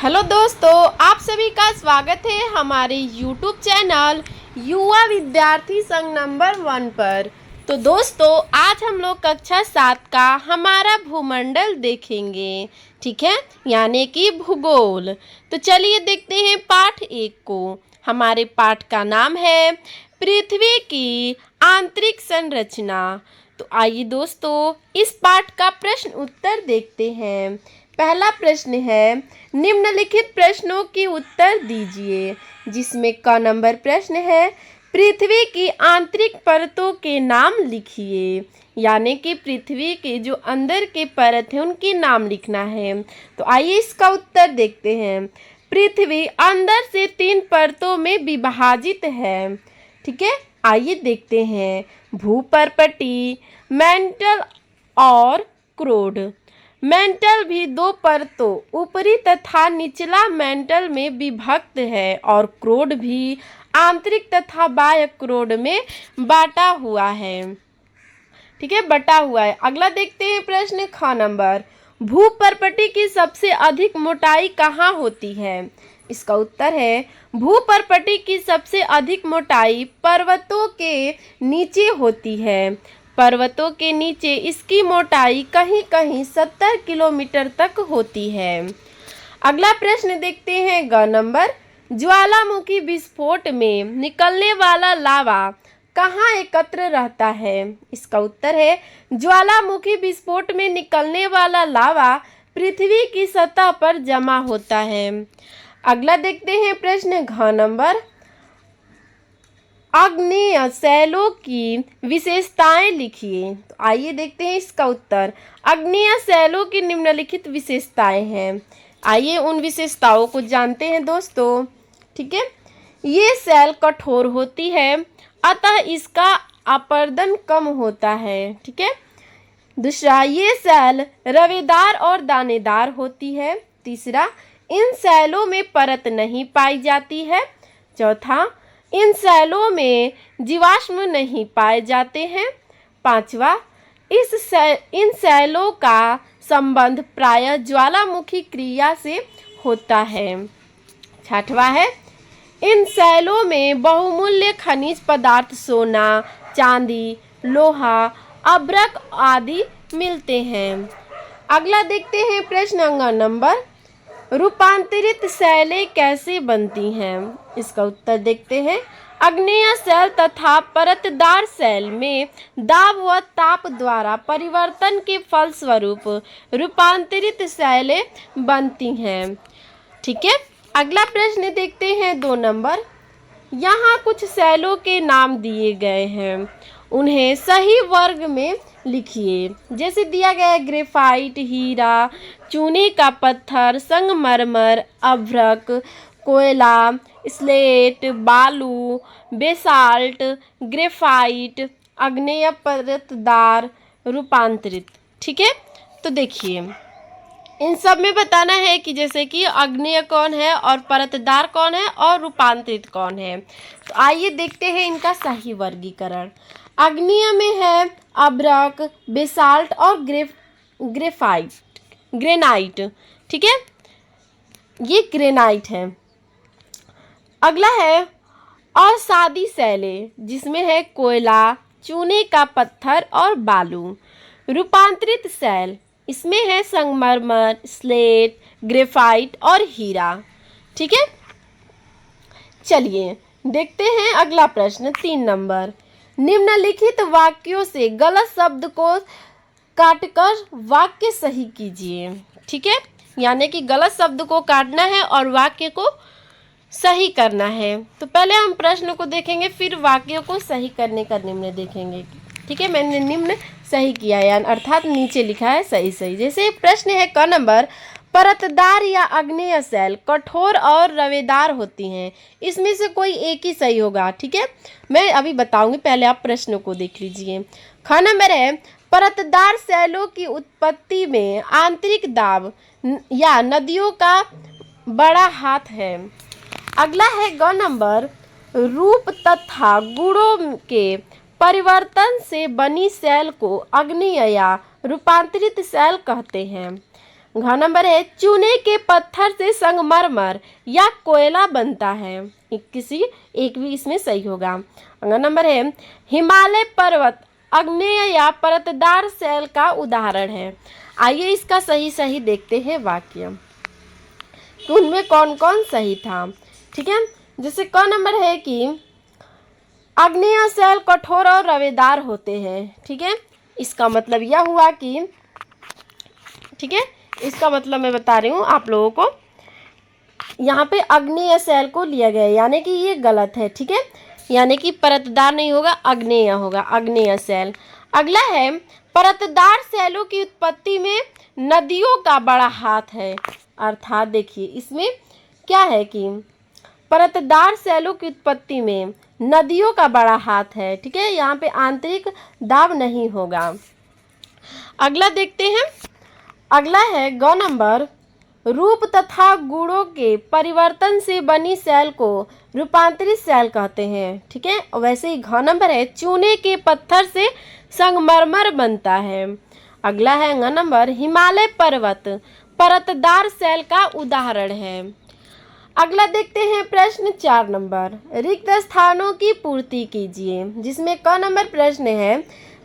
Hello दोस्तों, आप सभी का स्वागत है हमारे YouTube चैनल युवा विद्यार्थी संघ नंबर 1 पर। तो दोस्तों, आज हम लोग कक्षा 7 का हमारा भूमंडल देखेंगे, ठीक है, यानी कि भूगोल। तो चलिए देखते हैं पाठ 1 को। हमारे पाठ का नाम है पृथ्वी की आंतरिक संरचना। तो आइए दोस्तों, इस पाठ का प्रश्न उत्तर देखते हैं। पहला प्रश्न है, निम्नलिखित प्रश्नों की उत्तर दीजिए, जिसमें क नंबर प्रश्न है, पृथ्वी की आंतरिक परतों के नाम लिखिए, यानी कि पृथ्वी के जो अंदर के परत है उनके नाम लिखना है। तो आइए इसका उत्तर देखते हैं। पृथ्वी अंदर से 3 परतों में विभाजित है, ठीक है। आइए देखते हैं, भूपर्पटी, मेंटल और क्रोड। मेंटल भी 2 परतों, ऊपरी तथा निचला मेंटल में विभक्त है, और क्रोड भी आंतरिक तथा बाह्य क्रोड में बांटा हुआ है, ठीक है, बटा हुआ है। अगला देखते हैं प्रश्न ख नंबर, भूपर्पटी की सबसे अधिक मोटाई कहाँ होती है? इसका उत्तर है, भूपर्पटी की सबसे अधिक मोटाई पर्वतों के नीचे होती है। पर्वतों के नीचे इसकी मोटाई कहीं कहीं 70 किलोमीटर तक होती है। अगला प्रश्न देखते हैं ग नंबर, ज्वालामुखी विस्फोट में निकलने वाला लावा कहाँ एकत्र रहता है? इसका उत्तर है, ज्वालामुखी विस्फोट में निकलने वाला लावा पृथ्वी की सतह पर जमा होता है। अगला देखते हैं प्रश्न घ नंबर, आग्नेय शैलों की विशेषताएं लिखिए। तो आइए देखते हैं इसका उत्तर। आग्नेय शैलों की निम्नलिखित विशेषताएं हैं। आइए उन विशेषताओं को जानते हैं दोस्तों, ठीक है। ये शैल कठोर होती है, अतः इसका अपरदन कम होता है, ठीक है। दूसरा, ये शैल रवेदार और दानेदार होती है। तीसरा, इन शैलों में परत नहीं पाई जाती है। चौथा, इन शैलों में जीवाश्म नहीं पाए जाते हैं। पांचवा, इन शैलों का संबंध प्रायः ज्वालामुखी क्रिया से होता है। छठवा है, इन शैलों में बहुमूल्य खनिज पदार्थ सोना, चांदी, लोहा, अभ्रक आदि मिलते हैं। अगला देखते हैं प्रश्न नंबर, रूपांतरित शैलें कैसे बनती हैं? इसका उत्तर देखते हैं। आग्नेय शैल तथा परतदार शैल में दाब व ताप द्वारा परिवर्तन के फलस्वरूप रूपांतरित शैलें बनती हैं, ठीक है। अगला प्रश्न देखते हैं 2 नंबर, यहाँ कुछ शैलों के नाम दिए गए हैं, उन्हें सही वर्ग में लिखिए। जैसे दिया गया है, ग्रेफाइट, हीरा, चूने का पत्थर, संगमरमर, अभ्रक, कोयला, स्लेट, बालू, बेसाल्ट, ग्रेफाइट, आग्नेय, परतदार, रूपांतरित, ठीक है। तो देखिए, इन सब में बताना है कि जैसे कि आग्नेय कौन है और परतदार कौन है और रूपांतरित कौन है। तो आइए देखते हैं इनका सही वर्गीकरण। आग्नेय में है अभ्रक, बेसाल्ट और ग्रेनाइट, ठीक है, ये ग्रेनाइट है। अगला है असादी शैलें, जिसमें है कोयला, चूने का पत्थर और बालू। रूपांतरित शैल, इसमें है संगमरमर, स्लेट, ग्रेफाइट और हीरा, ठीक है। चलिए देखते हैं अगला प्रश्न 3 नंबर, निम्नलिखित वाक्यों से गलत शब्द को काटकर वाक्य सही कीजिए, ठीक है, यानी कि गलत शब्द को काटना है और वाक्य को सही करना है। तो पहले हम प्रश्न को देखेंगे, फिर वाक्य को सही करने का निम्न देखेंगे, ठीक है। मैंने निम्न सही किया है, अर्थात नीचे लिखा है सही सही। जैसे प्रश्न है क नंबर, परतदार या आग्नेय शैल कठोर और रवेदार होती हैं, इसमें से कोई एक ही सही होगा, ठीक है। मैं अभी बताऊंगी, पहले आप प्रश्न को देख लीजिए। ख नंबर है, परतदार शैलों की उत्पत्ति में आंतरिक दाब या नदियों का बड़ा हाथ है। अगला है ग नंबर, रूप तथा गुणों के परिवर्तन से बनी शैल को आग्नेय या रूपांतरित शैल कहते हैं। घ नंबर है चूने के पत्थर से संगमरमर या कोयला बनता है। किसी एक भी इसमें सही होगा। अगला नंबर है हिमालय पर्वत आग्नेय या परतदार शैल का उदाहरण है। आइए इसका सही देखते हैं वाक्य तो उनमें कौन कौन सही था। ठीक है, जैसे क नंबर है कि आग्नेय शैल कठोर और रवेदार होते हैं। ठीक है, इसका मतलब यह हुआ कि ठीक है, इसका मतलब मैं बता रही हूँ आप लोगों को, यहाँ पे आग्नेय शैल को लिया गया है, यानी कि ये गलत है। ठीक है, यानी कि परतदार नहीं होगा, आग्नेय होगा, आग्नेय शैल। अगला है परतदार शैलों की उत्पत्ति में नदियों का बड़ा हाथ है। अर्थात देखिए इसमें क्या है कि परतदार शैलों की उत्पत्ति में नदियों का बड़ा हाथ है। ठीक है, यहाँ पे आंतरिक दाब नहीं होगा। अगला देखते हैं, अगला है ग नंबर रूप तथा गुणों के परिवर्तन से बनी शैल को रूपांतरित शैल कहते हैं। ठीक है, वैसे ही घ नंबर है चूने के पत्थर से संगमरमर बनता है। अगला है ङ नंबर हिमालय पर्वत परतदार शैल का उदाहरण है। अगला देखते हैं प्रश्न 4 नंबर रिक्त स्थानों की पूर्ति कीजिए, जिसमें क नंबर प्रश्न है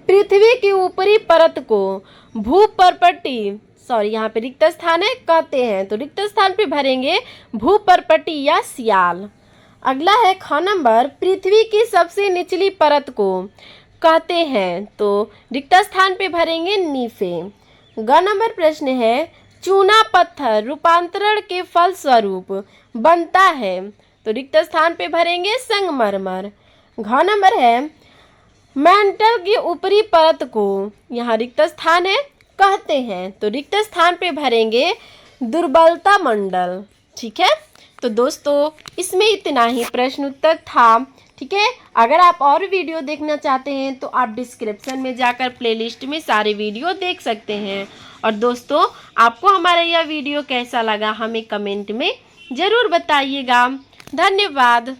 पृथ्वी की ऊपरी परत को भूपर्पटी यहाँ पे रिक्त स्थान है कहते हैं, तो रिक्त स्थान पे भरेंगे भूपर्पटी या सियाल। अगला है ख नंबर पृथ्वी की सबसे निचली परत को कहते हैं, तो रिक्त स्थान पे भरेंगे नीफे। ग नंबर प्रश्न है चूना पत्थर रूपांतरण के फल स्वरूप बनता है, तो रिक्त स्थान पे भरेंगे संगमरमर। घ नंबर है मेंटल की ऊपरी परत को यहाँ रिक्त स्थान है कहते हैं, तो रिक्त स्थान पे भरेंगे दुर्बलता मंडल। ठीक है, तो दोस्तों इसमें इतना ही प्रश्न उत्तर था। ठीक है, अगर आप और वीडियो देखना चाहते हैं तो आप डिस्क्रिप्शन में जाकर प्लेलिस्ट में सारे वीडियो देख सकते हैं। और दोस्तों आपको हमारा यह वीडियो कैसा लगा हमें कमेंट में ज़रूर बताइएगा। धन्यवाद।